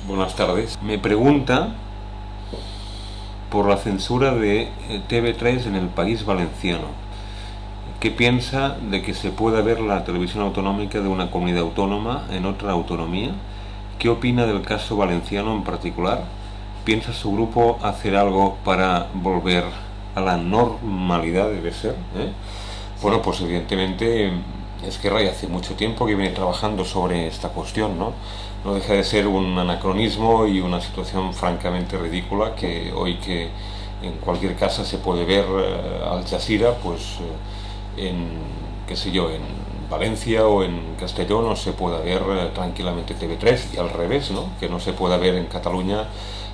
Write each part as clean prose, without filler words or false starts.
Buenas tardes. Me pregunta por la censura de TV3 en el País Valenciano. ¿Qué piensa de que se pueda ver la televisión autonómica de una comunidad autónoma en otra autonomía? ¿Qué opina del caso valenciano en particular? ¿Piensa su grupo hacer algo para volver a la normalidad, debe ser? Bueno, pues evidentemente Esquerra ya hace mucho tiempo que viene trabajando sobre esta cuestión, ¿no? No deja de ser un anacronismo y una situación francamente ridícula que hoy, que en cualquier casa se puede ver Al Jazeera, pues qué sé yo, en Valencia o en Castellón no se pueda ver tranquilamente TV3, y al revés, ¿no? Que no se pueda ver en Cataluña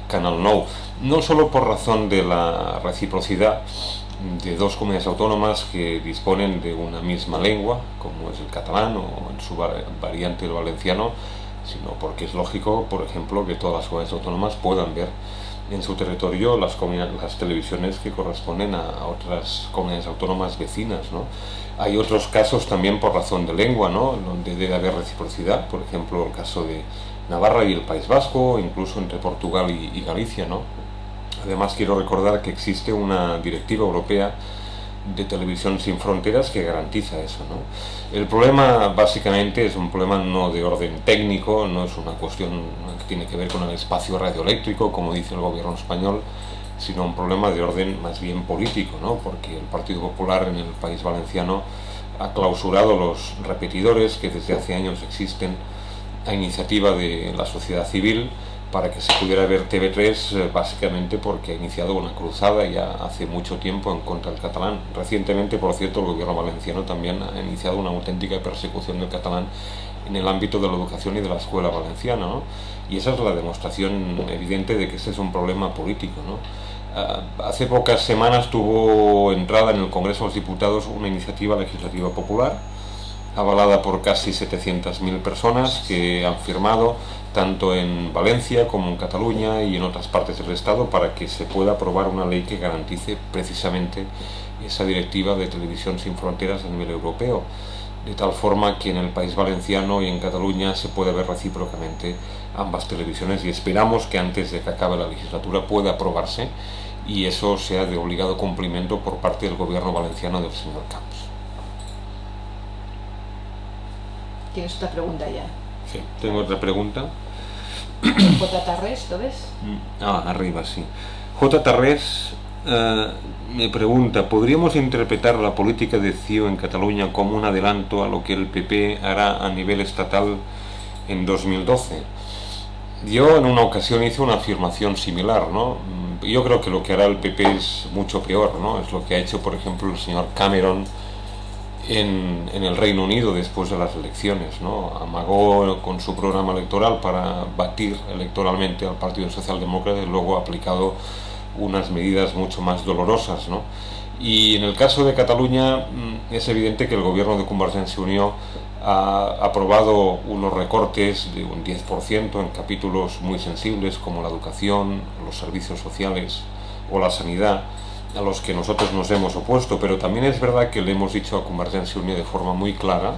Canal 9. No solo por razón de la reciprocidad de dos comunidades autónomas que disponen de una misma lengua, como es el catalán o en su variante el valenciano, sino porque es lógico, por ejemplo, que todas las comunidades autónomas puedan ver en su territorio las televisiones que corresponden a otras comunidades autónomas vecinas, ¿no? Hay otros casos también por razón de lengua, ¿no? Donde debe haber reciprocidad, por ejemplo, el caso de Navarra y el País Vasco, incluso entre Portugal y Galicia, ¿no? Además, quiero recordar que existe una directiva europea de televisión sin fronteras que garantiza eso, ¿no? El problema básicamente es un problema no de orden técnico, no es una cuestión que tiene que ver con el espacio radioeléctrico, como dice el gobierno español, sino un problema de orden más bien político, ¿no? Porque el Partido Popular en el País Valenciano ha clausurado los repetidores que desde hace años existen a iniciativa de la sociedad civil para que se pudiera ver TV3, básicamente porque ha iniciado una cruzada ya hace mucho tiempo en contra del catalán. Recientemente, por cierto, el gobierno valenciano también ha iniciado una auténtica persecución del catalán en el ámbito de la educación y de la escuela valenciana, ¿no? Y esa es la demostración evidente de que este es un problema político, ¿no? Hace pocas semanas tuvo entrada en el Congreso de los Diputados una iniciativa legislativa popular avalada por casi 700.000 personas que han firmado tanto en Valencia como en Cataluña y en otras partes del Estado para que se pueda aprobar una ley que garantice precisamente esa directiva de televisión sin fronteras a nivel europeo, de tal forma que en el País Valenciano y en Cataluña se pueda ver recíprocamente ambas televisiones, y esperamos que antes de que acabe la legislatura pueda aprobarse y eso sea de obligado cumplimiento por parte del gobierno valenciano del señor Camps. ¿Tienes otra pregunta ya? Sí, tengo otra pregunta. J. Tarrés, ¿lo ves? Arriba, sí. J. Tarrés me pregunta: ¿podríamos interpretar la política de CiU en Cataluña como un adelanto a lo que el PP hará a nivel estatal en 2012? Yo en una ocasión hice una afirmación similar, ¿no? Yo creo que lo que hará el PP es mucho peor, ¿no? Es lo que ha hecho, por ejemplo, el señor Cameron en el Reino Unido después de las elecciones, ¿no? Amagó con su programa electoral para batir electoralmente al Partido Socialdemócrata y luego ha aplicado unas medidas mucho más dolorosas, ¿no? Y en el caso de Cataluña es evidente que el gobierno de Convergència i Unió ha aprobado unos recortes de un 10% en capítulos muy sensibles como la educación, los servicios sociales o la sanidad, a los que nosotros nos hemos opuesto, pero también es verdad que le hemos dicho a Convergència i Unió de forma muy clara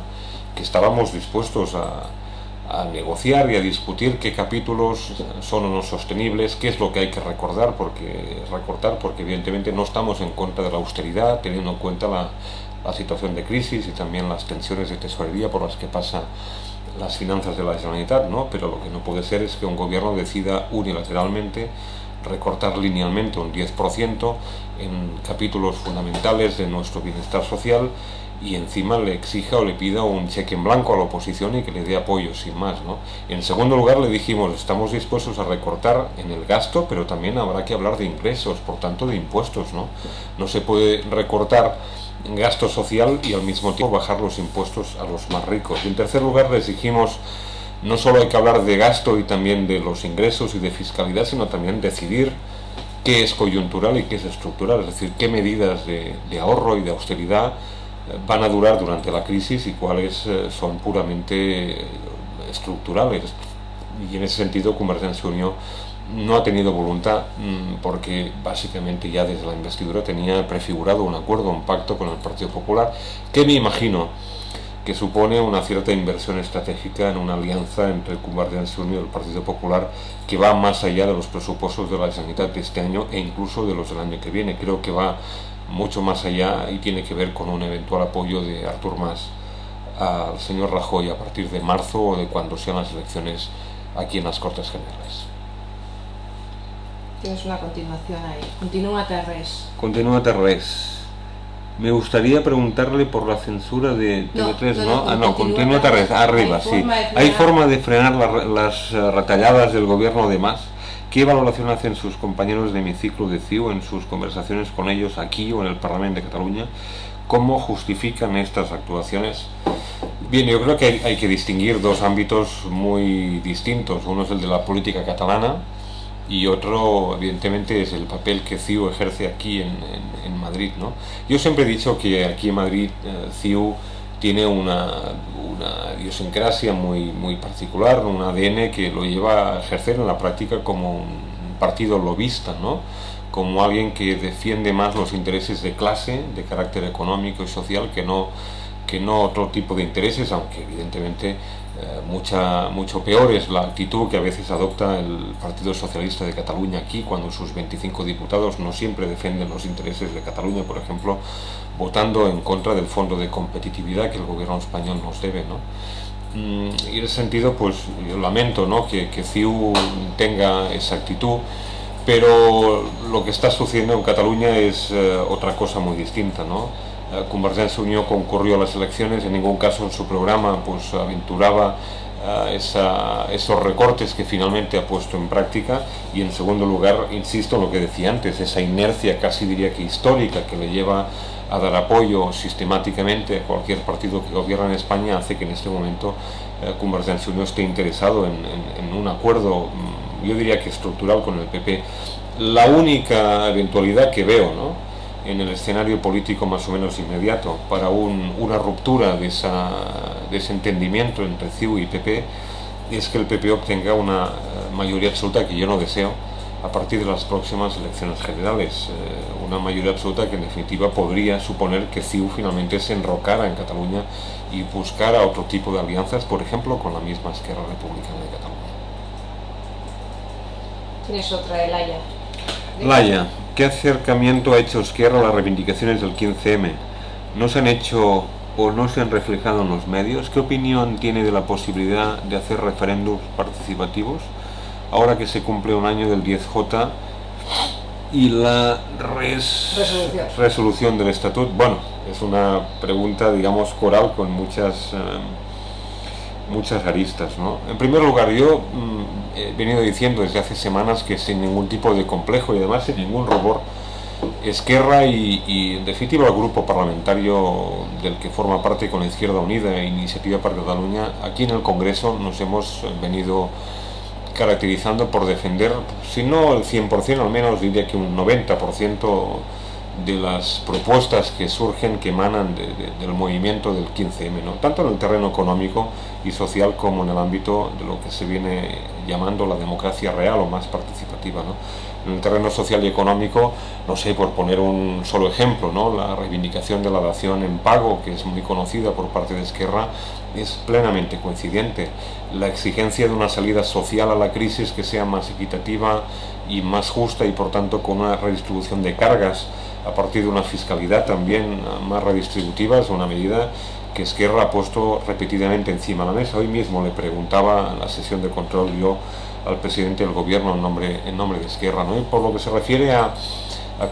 que estábamos dispuestos a negociar y a discutir qué capítulos son o no sostenibles, qué es lo que hay que recortar, porque evidentemente no estamos en contra de la austeridad, teniendo en cuenta la situación de crisis y también las tensiones de tesorería por las que pasan las finanzas de la Generalitat, ¿no? Pero lo que no puede ser es que un gobierno decida unilateralmente recortar linealmente un 10% en capítulos fundamentales de nuestro bienestar social y encima le exija o le pida un cheque en blanco a la oposición y que le dé apoyo sin más, ¿no? En segundo lugar le dijimos: estamos dispuestos a recortar en el gasto, pero también habrá que hablar de ingresos, por tanto de impuestos, ¿no? No se puede recortar en gasto social y al mismo tiempo bajar los impuestos a los más ricos. Y en tercer lugar les dijimos: no solo hay que hablar de gasto y también de los ingresos y de fiscalidad, sino también decidir qué es coyuntural y qué es estructural, es decir, qué medidas de ahorro y de austeridad van a durar durante la crisis y cuáles son puramente estructurales. Y en ese sentido Convergència i Unió no ha tenido voluntad, porque básicamente ya desde la investidura tenía prefigurado un acuerdo, un pacto con el Partido Popular, que me imagino que supone una cierta inversión estratégica en una alianza entre Convergencia y Unió y el Partido Popular que va más allá de los presupuestos de la Generalitat de este año e incluso de los del año que viene. Creo que va mucho más allá y tiene que ver con un eventual apoyo de Artur Mas al señor Rajoy a partir de marzo o de cuando sean las elecciones aquí en las Cortes Generales. Tienes una continuación ahí. Continúa Terrés. Continúa Terrés. Me gustaría preguntarle por la censura de TV3, ¿no? Continúa Terrés, arriba, sí. ¿Hay forma de frenar las retalladas del gobierno de Mas? ¿Qué valoración hacen sus compañeros de hemiciclo de CiU en sus conversaciones con ellos aquí o en el Parlamento de Cataluña? ¿Cómo justifican estas actuaciones? Bien, yo creo que hay que distinguir dos ámbitos muy distintos. Uno es el de la política catalana y otro, evidentemente, es el papel que CiU ejerce aquí en Madrid, ¿no? Yo siempre he dicho que aquí en Madrid CiU tiene una idiosincrasia muy particular, un ADN que lo lleva a ejercer en la práctica como un partido lobista, ¿no? Como alguien que defiende más los intereses de clase, de carácter económico y social, que no otro tipo de intereses, aunque evidentemente mucho peor es la actitud que a veces adopta el Partido Socialista de Cataluña aquí, cuando sus 25 diputados no siempre defienden los intereses de Cataluña, por ejemplo, votando en contra del fondo de competitividad que el gobierno español nos debe, ¿no? Y en ese sentido, pues yo lamento, ¿no?, que CiU tenga esa actitud, pero lo que está sucediendo en Cataluña es otra cosa muy distinta, ¿no? Convergencia y Unió concurrió a las elecciones, en ningún caso en su programa pues aventuraba esos recortes que finalmente ha puesto en práctica, y en segundo lugar, insisto en lo que decía antes, esa inercia casi diría que histórica que le lleva a dar apoyo sistemáticamente a cualquier partido que gobierna en España hace que en este momento Convergencia y Unió esté interesado en un acuerdo, yo diría que estructural, con el PP. La única eventualidad que veo, ¿no?, en el escenario político más o menos inmediato para una ruptura de ese entendimiento entre CiU y PP es que el PP obtenga una mayoría absoluta, que yo no deseo, a partir de las próximas elecciones generales. Una mayoría absoluta que en definitiva podría suponer que CiU finalmente se enrocara en Cataluña y buscara otro tipo de alianzas, por ejemplo con la misma Esquerra Republicana de Cataluña. Tienes otra, Laia. Laia, ¿qué acercamiento ha hecho Esquerra a las reivindicaciones del 15M? ¿No se han hecho o no se han reflejado en los medios? ¿Qué opinión tiene de la posibilidad de hacer referéndums participativos ahora que se cumple un año del 10J y la resolución del Estatut? Bueno, es una pregunta, digamos, coral con muchas aristas, ¿no? En primer lugar, yo he venido diciendo desde hace semanas que sin ningún tipo de complejo y además sin ningún rubor, Esquerra y en definitiva el grupo parlamentario del que forma parte con la Izquierda Unida e Iniciativa per Catalunya, aquí en el Congreso nos hemos venido caracterizando por defender, si no el 100%, al menos diría que un 90% de las propuestas que surgen, que emanan del movimiento del 15M, ¿no?, tanto en el terreno económico y social como en el ámbito de lo que se viene llamando la democracia real o más participativa, ¿no? En el terreno social y económico, no sé, por poner un solo ejemplo, ¿no?, la reivindicación de la dación en pago, que es muy conocida por parte de Esquerra, es plenamente coincidente. La exigencia de una salida social a la crisis que sea más equitativa y más justa y por tanto con una redistribución de cargas a partir de una fiscalidad también más redistributiva es una medida que Esquerra ha puesto repetidamente encima de la mesa. Hoy mismo le preguntaba en la sesión de control yo al presidente del gobierno en nombre de Esquerra, ¿no? Y por lo que se refiere a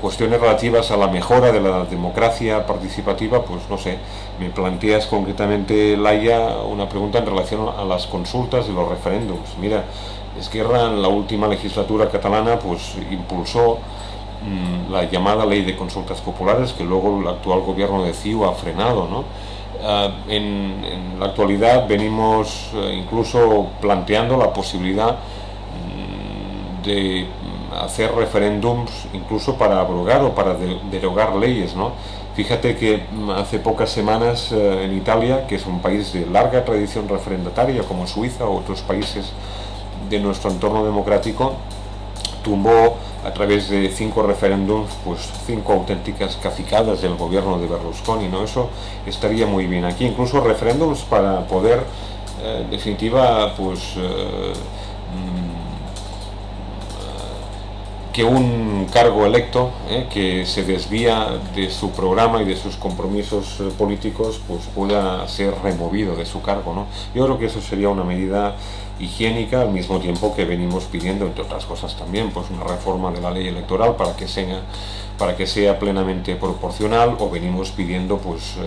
cuestiones relativas a la mejora de la democracia participativa, pues no sé, me planteas concretamente, Laia, una pregunta en relación a las consultas y los referéndums. Mira, Esquerra en la última legislatura catalana pues impulsó la llamada ley de consultas populares, que luego el actual gobierno de CiU ha frenado, ¿no? En la actualidad venimos incluso planteando la posibilidad de hacer referéndums incluso para abrogar o para derogar leyes, ¿no? Fíjate que hace pocas semanas en Italia, que es un país de larga tradición referendataria como Suiza o otros países de nuestro entorno democrático, tumbó a través de 5 referéndums, pues 5 auténticas cacicadas del gobierno de Berlusconi, ¿no? Eso estaría muy bien. Aquí incluso referéndums para poder, en definitiva, pues que un cargo electo que se desvía de su programa y de sus compromisos políticos, pues pueda ser removido de su cargo, ¿no? Yo creo que eso sería una medida higiénica, al mismo tiempo que venimos pidiendo, entre otras cosas también, pues una reforma de la ley electoral para que sea plenamente proporcional, o venimos pidiendo pues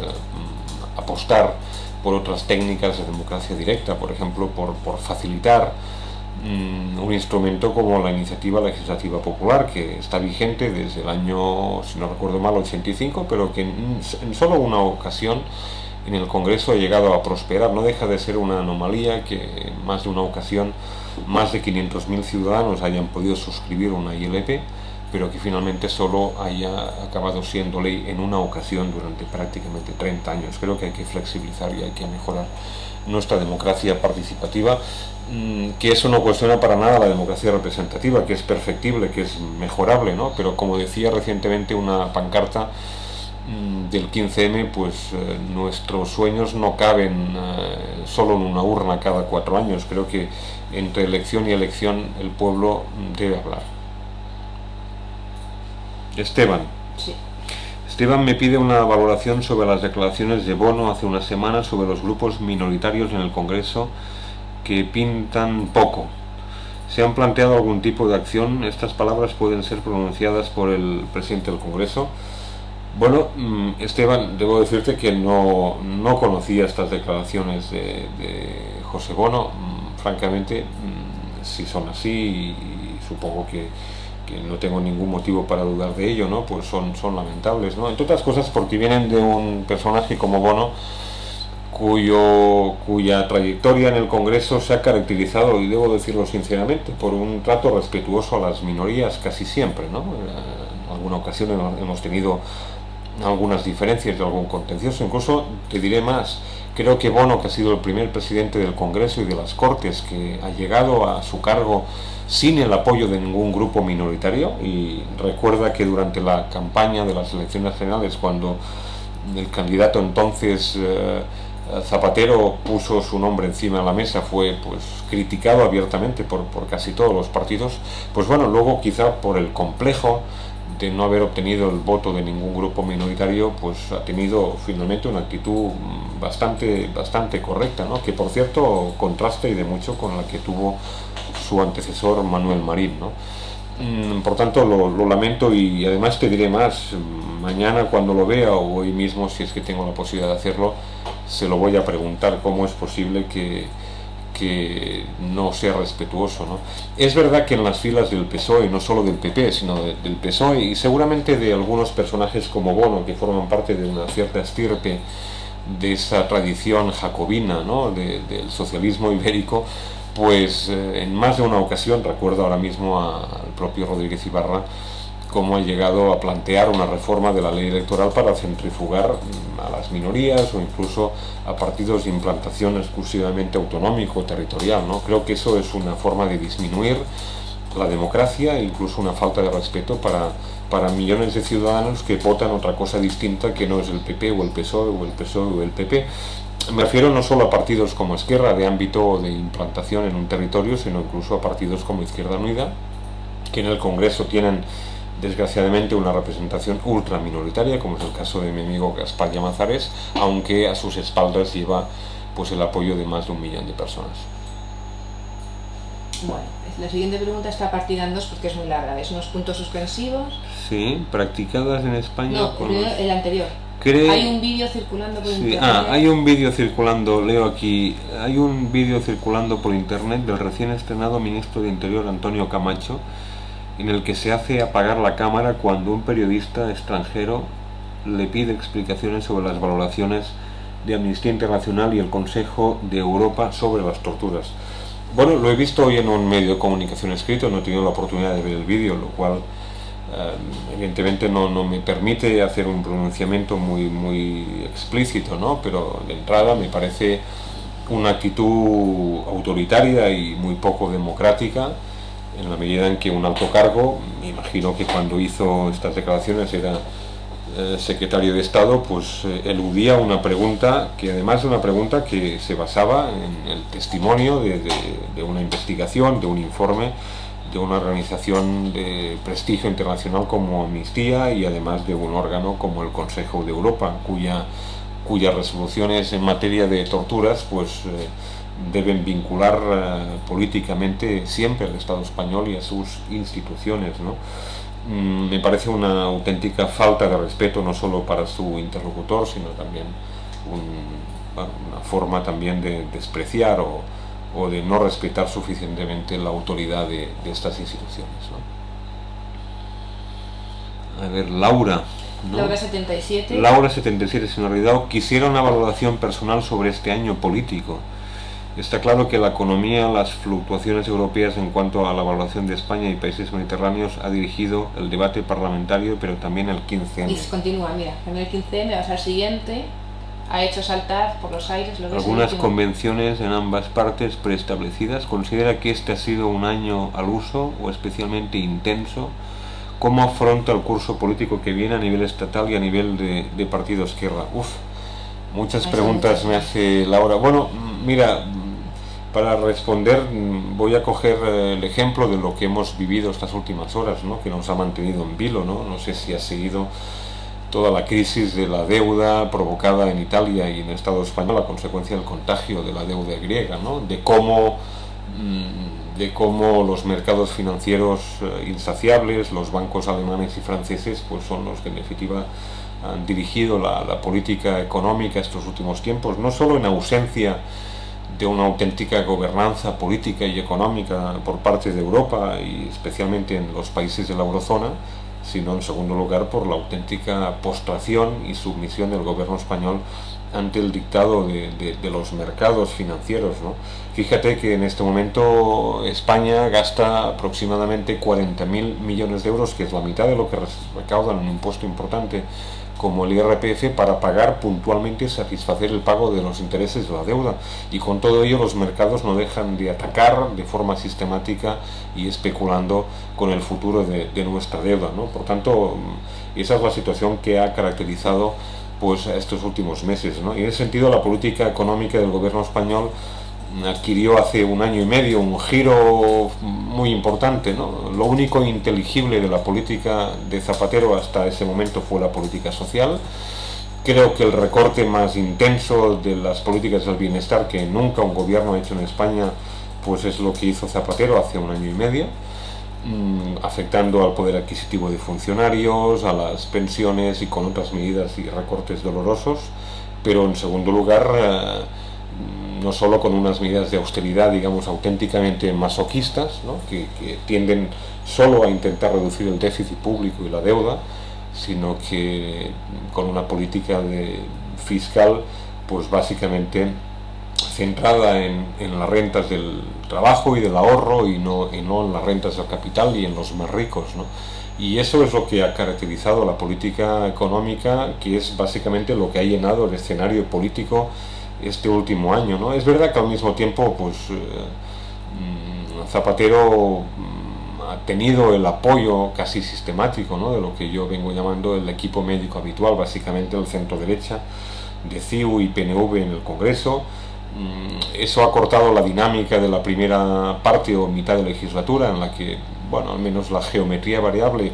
apostar por otras técnicas de democracia directa, por ejemplo, por facilitar un instrumento como la iniciativa legislativa popular, que está vigente desde el año, si no recuerdo mal, 85, pero que en solo una ocasión en el Congreso ha llegado a prosperar. No deja de ser una anomalía que en más de una ocasión más de 500.000 ciudadanos hayan podido suscribir una ILP, pero que finalmente solo haya acabado siendo ley en una ocasión durante prácticamente 30 años. Creo que hay que flexibilizar y hay que mejorar nuestra democracia participativa, que eso no cuestiona para nada la democracia representativa, que es perfectible, que es mejorable, ¿no? Pero como decía recientemente una pancarta del 15M, pues nuestros sueños no caben solo en una urna cada 4 años. Creo que entre elección y elección el pueblo debe hablar. Esteban. Sí. Esteban me pide una valoración sobre las declaraciones de Bono hace unas semanas sobre los grupos minoritarios en el Congreso que pintan poco. ¿Se han planteado algún tipo de acción? Estas palabras pueden ser pronunciadas por el presidente del Congreso. Bueno, Esteban, debo decirte que no conocía estas declaraciones de José Bono. Francamente, si son así, y supongo que no tengo ningún motivo para dudar de ello, ¿no? Pues son lamentables, ¿no? Entre otras cosas porque vienen de un personaje como Bono, cuya trayectoria en el Congreso se ha caracterizado, y debo decirlo sinceramente, por un trato respetuoso a las minorías casi siempre, ¿no? En alguna ocasión hemos tenido algunas diferencias y algún contencioso. Incluso te diré más, creo que Bono, que ha sido el primer presidente del Congreso y de las Cortes que ha llegado a su cargo sin el apoyo de ningún grupo minoritario, y recuerda que durante la campaña de las elecciones generales, cuando el candidato entonces Zapatero puso su nombre encima de la mesa, fue pues criticado abiertamente por casi todos los partidos. Pues bueno, luego quizá por el complejo de no haber obtenido el voto de ningún grupo minoritario, pues ha tenido finalmente una actitud bastante correcta, ¿no? Que por cierto contrasta y de mucho con la que tuvo su antecesor Manuel Marín, ¿no? Por tanto lo lamento, y además te diré más, mañana cuando lo vea, o hoy mismo si es que tengo la posibilidad de hacerlo, se lo voy a preguntar cómo es posible que no sea respetuoso, ¿no? Es verdad que en las filas del PSOE, no solo del PP, sino del PSOE, y seguramente de algunos personajes como Bono, que forman parte de una cierta estirpe de esa tradición jacobina, ¿no? Del socialismo ibérico, pues en más de una ocasión, recuerdo ahora mismo al propio Rodríguez Ibarra, cómo ha llegado a plantear una reforma de la ley electoral para centrifugar a las minorías o incluso a partidos de implantación exclusivamente autonómico, territorial, ¿no? Creo que eso es una forma de disminuir la democracia e incluso una falta de respeto para millones de ciudadanos que votan otra cosa distinta que no es el PP o el PSOE o el PSOE o el PP. Me refiero no solo a partidos como Esquerra, de ámbito de implantación en un territorio, sino incluso a partidos como Izquierda Unida, que en el Congreso tienen desgraciadamente una representación ultra minoritaria, como es el caso de mi amigo Gaspar Llamazares, aunque a sus espaldas lleva pues el apoyo de más de 1 millón de personas. Bueno, la siguiente pregunta está partida en dos porque es muy larga. ¿Es unos puntos suspensivos? Sí, practicadas en España. No, el anterior. Hay un vídeo circulando por internet. Hay un vídeo circulando, leo aquí, hay un vídeo circulando por internet del recién estrenado ministro de Interior Antonio Camacho, en el que se hace apagar la cámara cuando un periodista extranjero le pide explicaciones sobre las valoraciones de Amnistía Internacional y el Consejo de Europa sobre las torturas. Bueno, lo he visto hoy en un medio de comunicación escrito, no he tenido la oportunidad de ver el vídeo, lo cual evidentemente no me permite hacer un pronunciamiento muy explícito, ¿no? Pero de entrada me parece una actitud autoritaria y muy poco democrática en la medida en que un alto cargo, me imagino que cuando hizo estas declaraciones era secretario de Estado, pues eludía una pregunta que además de una pregunta que se basaba en el testimonio de una investigación, de un informe de una organización de prestigio internacional como Amnistía y además de un órgano como el Consejo de Europa, cuyas resoluciones en materia de torturas pues deben vincular políticamente siempre al Estado español y a sus instituciones, ¿no? Me parece una auténtica falta de respeto no solo para su interlocutor, sino también una forma también de despreciar o de no respetar suficientemente la autoridad de estas instituciones, ¿no? A ver, Laura, ¿no? Laura 77. Laura 77, señor Ridao, quisiera una valoración personal sobre este año político. Está claro que la economía, las fluctuaciones europeas en cuanto a la valoración de España y países mediterráneos ha dirigido el debate parlamentario, pero también el 15M. Y continúa, mira, en el 15M, o sea, el siguiente, ha hecho saltar por los aires lo que algunas convenciones en ambas partes preestablecidas. ¿Considera que este ha sido un año al uso o especialmente intenso? ¿Cómo afronta el curso político que viene a nivel estatal y a nivel de partido Esquerra? Muchas preguntas me hace Laura. Bueno, mira, para responder voy a coger el ejemplo de lo que hemos vivido estas últimas horas, ¿no? Que nos ha mantenido en vilo, ¿no? No sé si ha seguido toda la crisis de la deuda provocada en Italia y en el Estado español a consecuencia del contagio de la deuda griega, ¿no? De cómo los mercados financieros insaciables, los bancos alemanes y franceses, pues son los que en definitiva han dirigido la política económica estos últimos tiempos, no solo en ausencia de una auténtica gobernanza política y económica por parte de Europa y especialmente en los países de la eurozona, sino en segundo lugar por la auténtica postración y sumisión del gobierno español ante el dictado de los mercados financieros, ¿no? Fíjate que en este momento España gasta aproximadamente 40.000 millones de euros, que es la mitad de lo que recaudan un impuesto importante como el IRPF, para pagar puntualmente y satisfacer el pago de los intereses de la deuda, y con todo ello los mercados no dejan de atacar de forma sistemática y especulando con el futuro de nuestra deuda, ¿no? Por tanto, esa es la situación que ha caracterizado pues estos últimos meses, ¿no? Y en ese sentido la política económica del gobierno español adquirió hace un año y medio un giro muy importante, ¿no? Lo único inteligible de la política de Zapatero hasta ese momento fue la política social. Creo que el recorte más intenso de las políticas del bienestar que nunca un gobierno ha hecho en España pues es lo que hizo Zapatero hace un año y medio, afectando al poder adquisitivo de funcionarios, a las pensiones y con otras medidas y recortes dolorosos, pero en segundo lugar no solo con unas medidas de austeridad, digamos, auténticamente masoquistas, ¿no? que tienden solo a intentar reducir el déficit público y la deuda, sino que con una política fiscal pues básicamente centrada en las rentas del trabajo y del ahorro y no en las rentas del capital y en los más ricos, ¿no? Y eso es lo que ha caracterizado la política económica, que es básicamente lo que ha llenado el escenario político este último año, ¿no? Es verdad que al mismo tiempo pues Zapatero ha tenido el apoyo casi sistemático, ¿no? De lo que yo vengo llamando el equipo médico habitual, básicamente el centro derecha de CiU y PNV en el Congreso. Eso ha cortado la dinámica de la primera parte o mitad de legislatura, en la que, bueno, al menos la geometría variable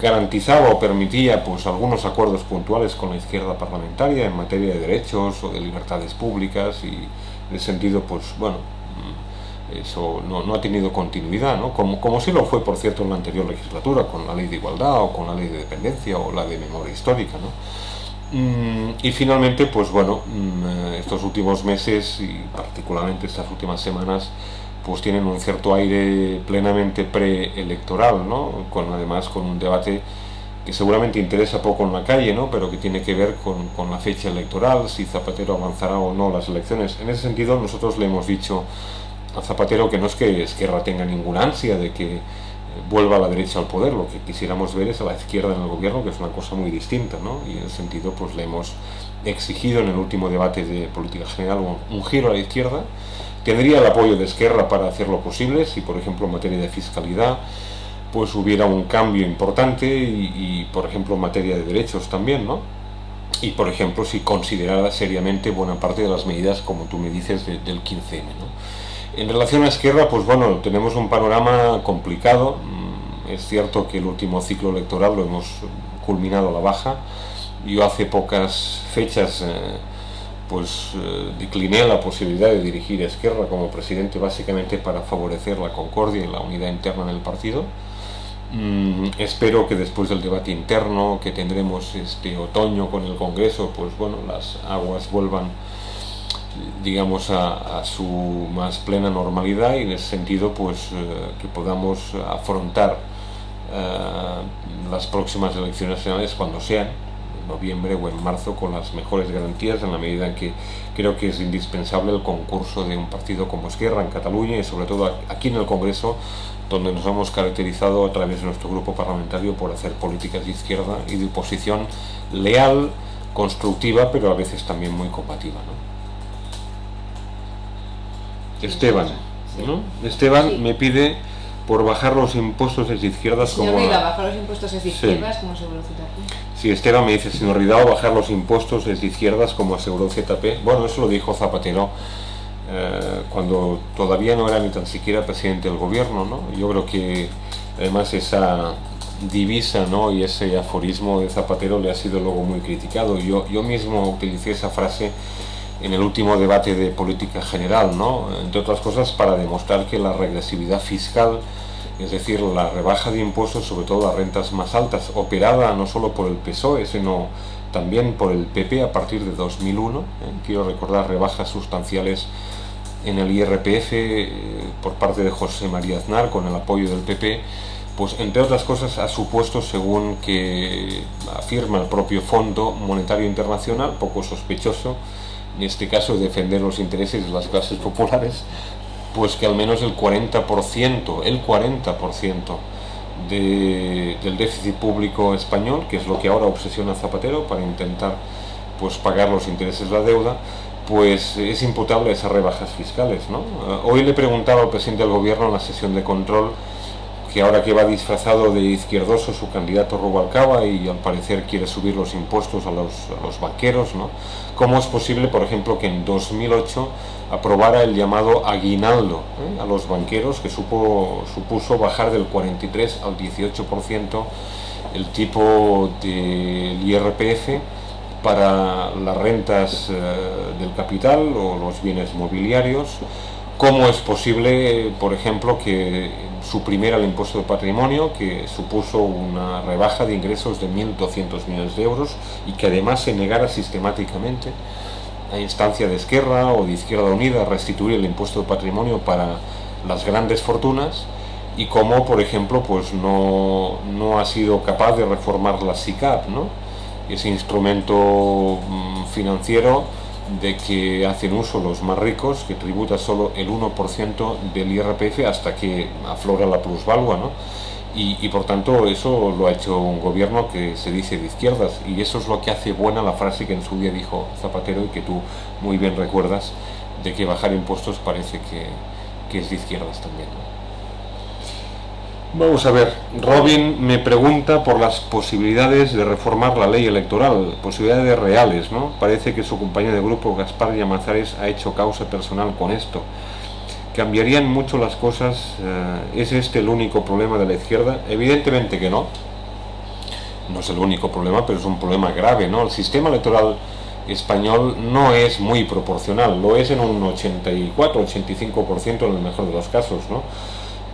garantizaba o permitía pues algunos acuerdos puntuales con la izquierda parlamentaria en materia de derechos o de libertades públicas, y en ese sentido pues bueno, eso no ha tenido continuidad, ¿no? Como sí lo fue por cierto en la anterior legislatura con la ley de igualdad o con la ley de dependencia o la de memoria histórica, ¿no? Y finalmente pues bueno, estos últimos meses y particularmente estas últimas semanas pues tienen un cierto aire plenamente preelectoral, ¿no? Además con un debate que seguramente interesa poco en la calle, ¿no? Pero que tiene que ver con la fecha electoral, si Zapatero avanzará o no las elecciones. En ese sentido nosotros le hemos dicho a Zapatero que no es que Esquerra tenga ninguna ansia de que vuelva a la derecha al poder, lo que quisiéramos ver es a la izquierda en el gobierno, que es una cosa muy distinta, ¿no? Y en ese sentido pues le hemos exigido en el último debate de política general un giro a la izquierda, Tendría el apoyo de Esquerra para hacerlo posible, si por ejemplo en materia de fiscalidad pues hubiera un cambio importante y por ejemplo en materia de derechos también, ¿no? Y por ejemplo si considerara seriamente buena parte de las medidas, como tú me dices, del 15M, ¿no? En relación a Esquerra, pues bueno, tenemos un panorama complicado. Es cierto que el último ciclo electoral lo hemos culminado a la baja. Yo hace pocas fechas decliné la posibilidad de dirigir Esquerra como presidente, básicamente para favorecer la concordia y la unidad interna en el partido. Espero que después del debate interno que tendremos este otoño con el Congreso, pues bueno, las aguas vuelvan, digamos, a su más plena normalidad, y en ese sentido pues que podamos afrontar las próximas elecciones nacionales, cuando sean, en noviembre o en marzo, con las mejores garantías, en la medida en que creo que es indispensable el concurso de un partido como Esquerra en Cataluña, y sobre todo aquí en el Congreso, donde nos hemos caracterizado a través de nuestro grupo parlamentario por hacer políticas de izquierda y de oposición leal, constructiva, pero a veces también muy combativa, ¿no? Esteban, ¿no? Esteban sí. Me pide por bajar los impuestos de izquierdas como... Señor Ridao, bajar los impuestos de izquierdas, sí, como aseguró ZP. Sí, Esteban me dice, señor Ridao, bajar los impuestos de izquierdas como aseguró ZP. Bueno, eso lo dijo Zapatero cuando todavía no era ni tan siquiera presidente del gobierno, ¿no? Yo creo que además esa divisa, ¿no?, y ese aforismo de Zapatero le ha sido luego muy criticado. Yo mismo utilicé esa frase en el último debate de política general, ¿no?, entre otras cosas para demostrar que la regresividad fiscal, es decir, la rebaja de impuestos, sobre todo las rentas más altas, operada no solo por el PSOE, sino también por el PP a partir de 2001, quiero recordar rebajas sustanciales en el IRPF por parte de José María Aznar con el apoyo del PP, pues entre otras cosas ha supuesto, según que afirma el propio Fondo Monetario Internacional, poco sospechoso en este caso de defender los intereses de las clases populares, pues que al menos el 40% del déficit público español, que es lo que ahora obsesiona a Zapatero para intentar pues pagar los intereses de la deuda, pues es imputable a esas rebajas fiscales, ¿no? Hoy le preguntaba al presidente del gobierno en la sesión de control, que ahora que va disfrazado de izquierdoso su candidato Rubalcaba y al parecer quiere subir los impuestos a los banqueros, ¿no?, ¿cómo es posible, por ejemplo, que en 2008 aprobara el llamado aguinaldo a los banqueros, que supuso bajar del 43 al 18% el tipo del IRPF para las rentas del capital o los bienes mobiliarios? ¿Cómo es posible, por ejemplo, que suprimiera el impuesto de patrimonio, que supuso una rebaja de ingresos de 1.200 millones de euros, y que además se negara sistemáticamente, a instancia de Esquerra o de Izquierda Unida, a restituir el impuesto de patrimonio para las grandes fortunas? Y cómo, por ejemplo, pues no ha sido capaz de reformar la SICAP, ¿no?, ese instrumento financiero de que hacen uso los más ricos, que tributa solo el 1% del IRPF hasta que aflora la plusvalua, ¿no? Y por tanto eso lo ha hecho un gobierno que se dice de izquierdas, y eso es lo que hace buena la frase que en su día dijo Zapatero y que tú muy bien recuerdas, de que bajar impuestos parece que es de izquierdas también, ¿no? Vamos a ver, Robin me pregunta por las posibilidades de reformar la ley electoral, posibilidades reales, ¿no? Parece que su compañero de grupo, Gaspar Llamazares, ha hecho causa personal con esto. ¿Cambiarían mucho las cosas? ¿Es este el único problema de la izquierda? Evidentemente que no. No es el único problema, pero es un problema grave, ¿no? El sistema electoral español no es muy proporcional, lo es en un 84-85% en el mejor de los casos, ¿no?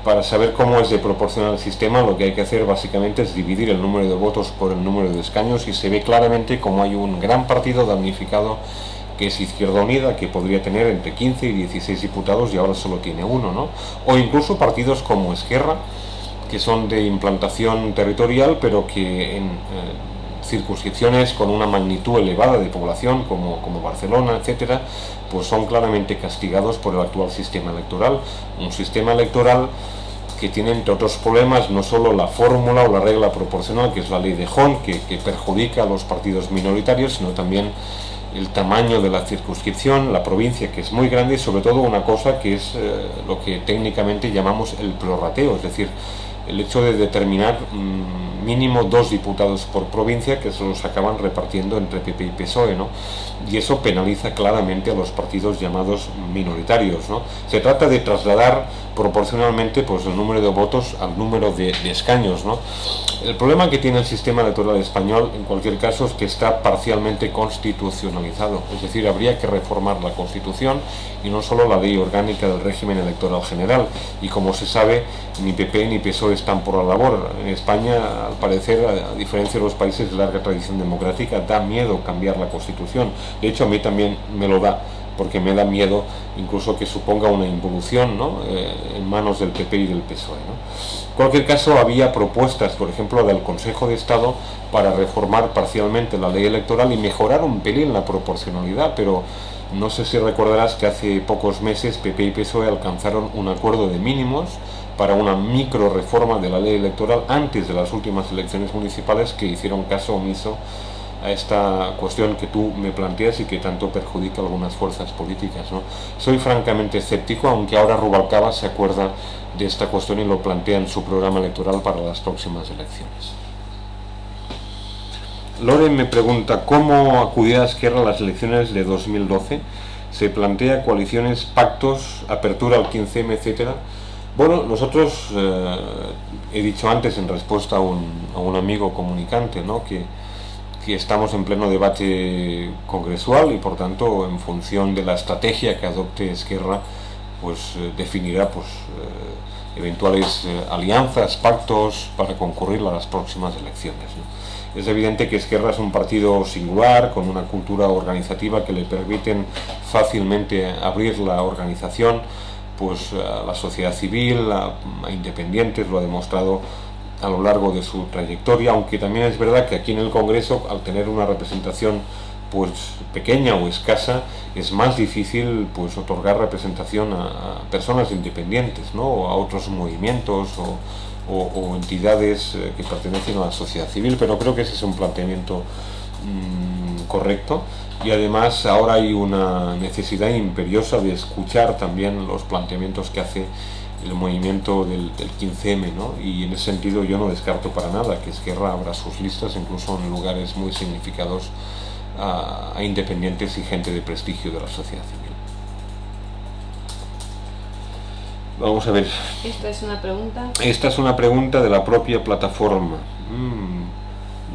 Para saber cómo es de proporcional el sistema, lo que hay que hacer básicamente es dividir el número de votos por el número de escaños, y se ve claramente cómo hay un gran partido damnificado, que es Izquierda Unida, que podría tener entre 15 y 16 diputados y ahora solo tiene uno, ¿no? O incluso partidos como Esquerra, que son de implantación territorial, pero que en circunscripciones con una magnitud elevada de población, como Barcelona, etcétera, pues son claramente castigados por el actual sistema electoral. Un sistema electoral que tiene, entre otros problemas, no solo la fórmula o la regla proporcional, que es la ley de Hont, que perjudica a los partidos minoritarios, sino también el tamaño de la circunscripción, la provincia, que es muy grande, y sobre todo una cosa que es lo que técnicamente llamamos el prorrateo, es decir, el hecho de determinar mínimo 2 diputados por provincia que se los acaban repartiendo entre PP y PSOE, ¿no? Y eso penaliza claramente a los partidos llamados minoritarios, ¿no? Se trata de trasladar proporcionalmente pues, el número de votos al número de escaños, ¿no? El problema que tiene el sistema electoral español, en cualquier caso, es que está parcialmente constitucionalizado, es decir, habría que reformar la Constitución y no solo la ley orgánica del régimen electoral general, y como se sabe, ni PP ni PSOE están por la labor. En España, al parecer, a diferencia de los países de larga tradición democrática, da miedo cambiar la Constitución. De hecho, a mí también me lo da, porque me da miedo incluso que suponga una involución, ¿no? En manos del PP y del PSOE, ¿no? En cualquier caso, había propuestas, por ejemplo, del Consejo de Estado para reformar parcialmente la ley electoral y mejorar un pelín la proporcionalidad, pero no sé si recordarás que hace pocos meses PP y PSOE alcanzaron un acuerdo de mínimos para una micro reforma de la ley electoral antes de las últimas elecciones municipales, que hicieron caso omiso a esta cuestión que tú me planteas y que tanto perjudica a algunas fuerzas políticas, ¿no? Soy francamente escéptico, aunque ahora Rubalcaba se acuerda de esta cuestión y lo plantea en su programa electoral para las próximas elecciones. Loren me pregunta cómo acudirá Esquerra a las elecciones de 2012. Se plantea coaliciones, pactos, apertura al 15M, etcétera. Bueno, nosotros, he dicho antes en respuesta a un amigo comunicante, ¿no?, que estamos en pleno debate congresual y por tanto en función de la estrategia que adopte Esquerra pues definirá pues eventuales alianzas, pactos para concurrir a las próximas elecciones, ¿no? Es evidente que Esquerra es un partido singular, con una cultura organizativa que le permiten fácilmente abrir la organización pues a la sociedad civil, a independientes, lo ha demostrado a lo largo de su trayectoria, aunque también es verdad que aquí en el Congreso, al tener una representación pues pequeña o escasa, es más difícil pues otorgar representación a personas independientes, ¿no?, o a otros movimientos o entidades que pertenecen a la sociedad civil, pero creo que ese es un planteamiento correcto, y además ahora hay una necesidad imperiosa de escuchar también los planteamientos que hace el movimiento del 15M, ¿no? Y en ese sentido yo no descarto para nada que Esquerra abra sus listas incluso en lugares muy significados a independientes y gente de prestigio de la sociedad civil. Vamos a ver. Esta es una pregunta. Esta es una pregunta de la propia plataforma.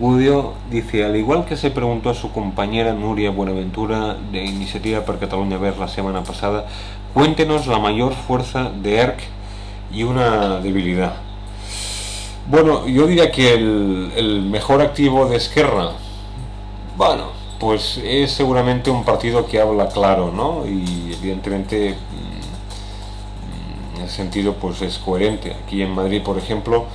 Gudio dice, al igual que se preguntó a su compañera Núria Buenaventura de Iniciativa per Catalunya Verds la semana pasada, cuéntenos la mayor fuerza de ERC y una debilidad. Bueno, yo diría que el mejor activo de Esquerra, bueno, pues es seguramente un partido que habla claro, ¿no? Y evidentemente en ese sentido pues es coherente. Aquí en Madrid, por ejemplo,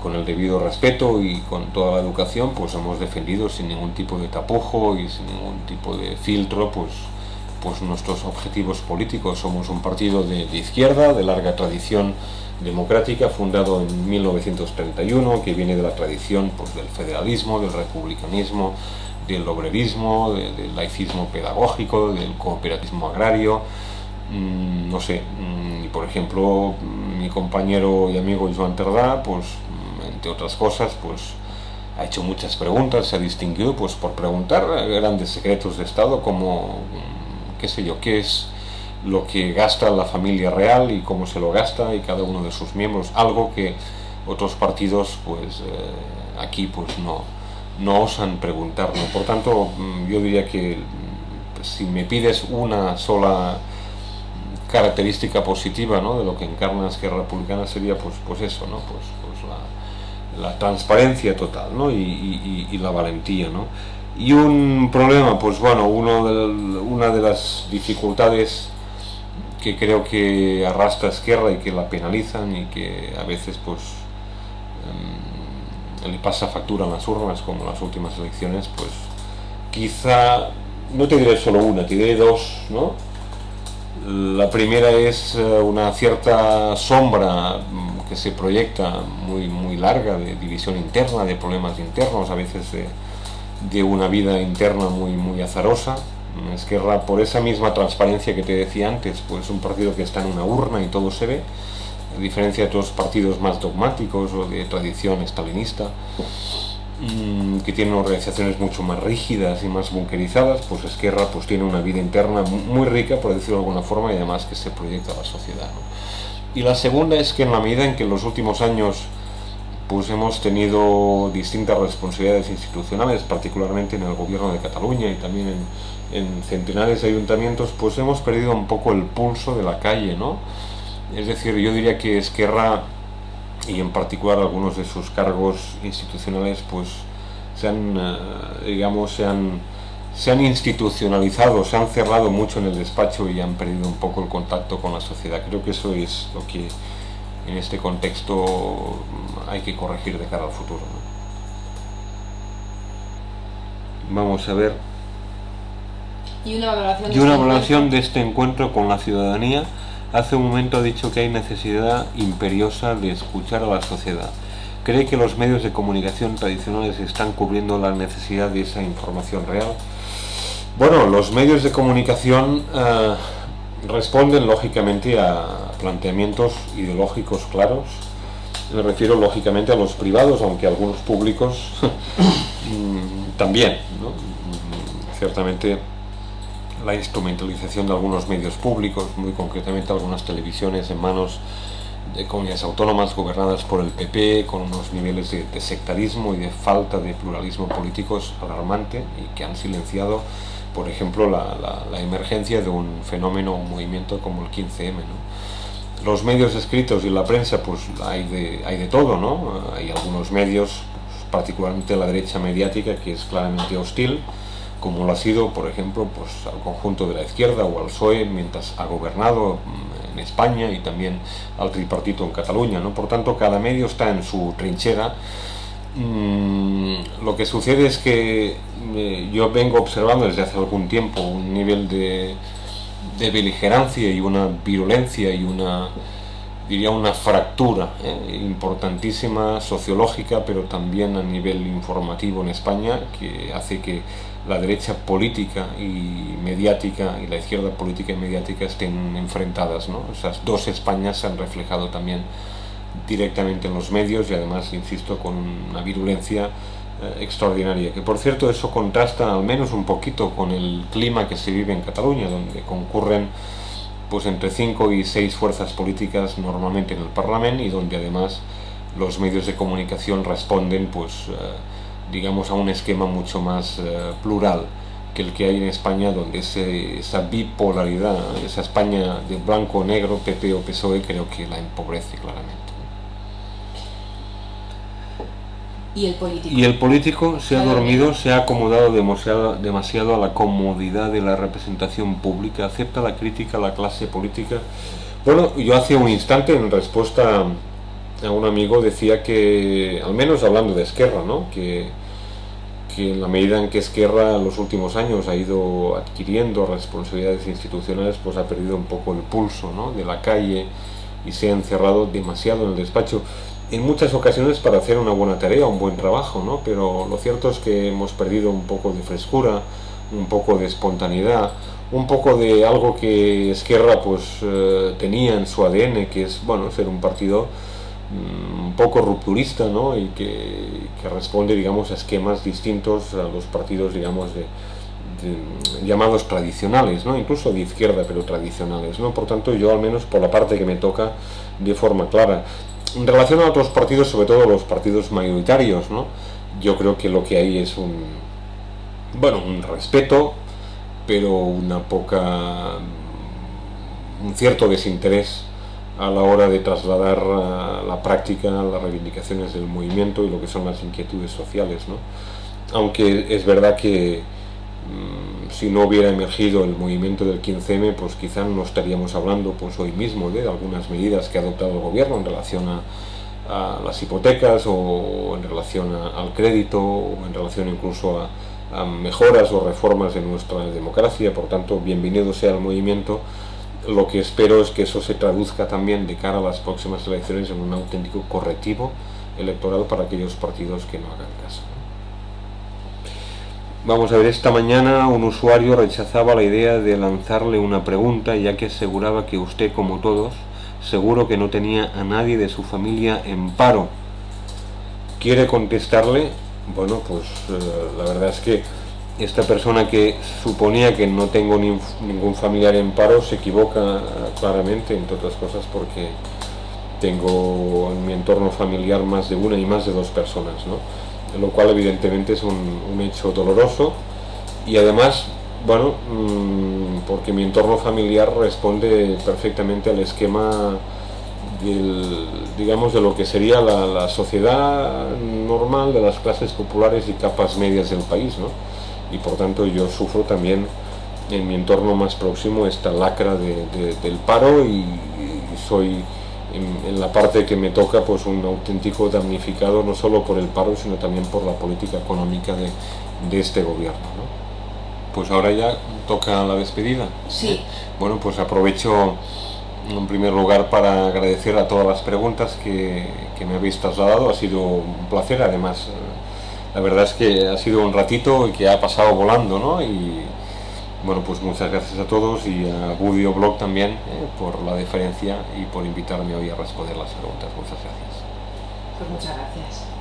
con el debido respeto y con toda la educación, pues hemos defendido sin ningún tipo de tapujo y sin ningún tipo de filtro pues nuestros objetivos políticos. Somos un partido de izquierda, de larga tradición democrática, fundado en 1931, que viene de la tradición pues del federalismo, del republicanismo, del obrerismo, del laicismo pedagógico, del cooperativismo agrario. No sé, y por ejemplo mi compañero y amigo Joan Tardà, pues entre otras cosas, pues ha hecho muchas preguntas, se ha distinguido pues por preguntar grandes secretos de Estado como, qué sé yo, qué es lo que gasta la familia real y cómo se lo gasta y cada uno de sus miembros, algo que otros partidos pues aquí pues no osan preguntar, ¿no? Por tanto, yo diría que pues, si me pides una sola característica positiva, ¿no?, de lo que encarna Esquerra Republicana, sería pues eso, ¿no?, pues la transparencia total, ¿no?, y la valentía, ¿no? Y un problema, pues bueno, una de las dificultades que creo que arrastra Esquerra y que la penalizan y que a veces pues le pasa factura en las urnas, como las últimas elecciones, pues quizá, no te diré solo una, te diré dos, ¿no? La primera es una cierta sombra que se proyecta muy larga de división interna, de problemas internos, a veces de una vida interna muy azarosa. Esquerra, por esa misma transparencia que te decía antes, pues un partido que está en una urna y todo se ve, a diferencia de otros partidos más dogmáticos o de tradición estalinista, que tienen organizaciones mucho más rígidas y más bunkerizadas. Pues Esquerra pues tiene una vida interna muy rica, por decirlo de alguna forma, y además que se proyecta a la sociedad, ¿no? Y la segunda es que en la medida en que en los últimos años pues hemos tenido distintas responsabilidades institucionales, particularmente en el gobierno de Cataluña y también en centenares de ayuntamientos, pues hemos perdido un poco el pulso de la calle, ¿no? Es decir, yo diría que Esquerra, y en particular algunos de sus cargos institucionales, pues se han institucionalizado, se han cerrado mucho en el despacho y han perdido un poco el contacto con la sociedad. Creo que eso es lo que en este contexto hay que corregir de cara al futuro, ¿no? Vamos a ver. Y una valoración de este encuentro con la ciudadanía. Hace un momento ha dicho que hay necesidad imperiosa de escuchar a la sociedad. ¿Cree que los medios de comunicación tradicionales están cubriendo la necesidad de esa información real? Bueno, los medios de comunicación responden lógicamente a planteamientos ideológicos claros. Me refiero lógicamente a los privados, aunque algunos públicos también, ¿no? Ciertamente la instrumentalización de algunos medios públicos, muy concretamente algunas televisiones en manos de comunidades autónomas gobernadas por el PP, con unos niveles de sectarismo y de falta de pluralismo político alarmante, y que han silenciado, por ejemplo, la emergencia de un fenómeno, un movimiento como el 15M, ¿no? Los medios escritos y la prensa, pues hay de todo, ¿no? Hay algunos medios, pues, particularmente la derecha mediática, que es claramente hostil, como lo ha sido, por ejemplo, pues al conjunto de la izquierda o al PSOE mientras ha gobernado en España, y también al tripartito en Cataluña, ¿no? Por tanto, cada medio está en su trinchera. Lo que sucede es que yo vengo observando desde hace algún tiempo un nivel de beligerancia y una virulencia y diría una fractura importantísima sociológica, pero también a nivel informativo en España, que hace que la derecha política y mediática y la izquierda política y mediática estén enfrentadas, ¿no? Esas dos Españas se han reflejado también directamente en los medios, y además, insisto, con una virulencia extraordinaria, que por cierto eso contrasta al menos un poquito con el clima que se vive en Cataluña, donde concurren pues entre 5 y 6 fuerzas políticas normalmente en el Parlamento, y donde además los medios de comunicación responden pues digamos a un esquema mucho más plural que el que hay en España, donde esa bipolaridad, esa España de blanco o negro, PP o PSOE, creo que la empobrece claramente. ¿Y el político? Y el político se ha dormido, se ha acomodado demasiado a la comodidad de la representación pública, acepta la crítica a la clase política. Bueno, yo hace un instante, en respuesta a un amigo, decía que, al menos hablando de Esquerra, ¿no? que en la medida en que Esquerra en los últimos años ha ido adquiriendo responsabilidades institucionales, pues ha perdido un poco el pulso, ¿no? de la calle, y se ha encerrado demasiado en el despacho, en muchas ocasiones para hacer una buena tarea, un buen trabajo, ¿no? Pero lo cierto es que hemos perdido un poco de frescura, un poco de espontaneidad, un poco de algo que Esquerra pues tenía en su ADN, que es, bueno, ser un partido un poco rupturista, ¿no? Y que responde, digamos, a esquemas distintos a los partidos, digamos, llamados tradicionales, ¿no? Incluso de izquierda, pero tradicionales, ¿no? Por tanto, yo, al menos por la parte que me toca, de forma clara. En relación a otros partidos, sobre todo los partidos mayoritarios, ¿no? Yo creo que lo que hay es un respeto, pero un cierto desinterés a la hora de trasladar a la práctica las reivindicaciones del movimiento y lo que son las inquietudes sociales, ¿no? Aunque es verdad que si no hubiera emergido el movimiento del 15M, pues quizá no estaríamos hablando pues hoy mismo de algunas medidas que ha adoptado el gobierno en relación a las hipotecas, o en relación al crédito, o en relación incluso a mejoras o reformas de nuestra democracia. Por tanto, bienvenido sea el movimiento. Lo que espero es que eso se traduzca también de cara a las próximas elecciones en un auténtico correctivo electoral para aquellos partidos que no hagan caso. Vamos a ver, esta mañana un usuario rechazaba la idea de lanzarle una pregunta, ya que aseguraba que usted, como todos, seguro que no tenía a nadie de su familia en paro. ¿Quiere contestarle? Bueno, pues la verdad es que esta persona que suponía que no tengo ningún familiar en paro se equivoca claramente, entre otras cosas porque tengo en mi entorno familiar más de una y más de dos personas, ¿no? Lo cual evidentemente es un hecho doloroso y además, bueno, porque mi entorno familiar responde perfectamente al esquema digamos, de lo que sería la sociedad normal de las clases populares y capas medias del país, ¿no? Y por tanto yo sufro también en mi entorno más próximo esta lacra del paro y soy en la parte que me toca pues un auténtico damnificado no solo por el paro sino también por la política económica de este gobierno, ¿no? Pues ahora ya toca la despedida. Sí. Bueno, pues aprovecho en primer lugar para agradecer a todas las preguntas que me habéis trasladado. Ha sido un placer, además la verdad es que ha sido un ratito y que ha pasado volando, ¿no? Y bueno, pues muchas gracias a todos y a Budioblog también por la deferencia y por invitarme hoy a responder las preguntas. Muchas gracias. Pues muchas gracias.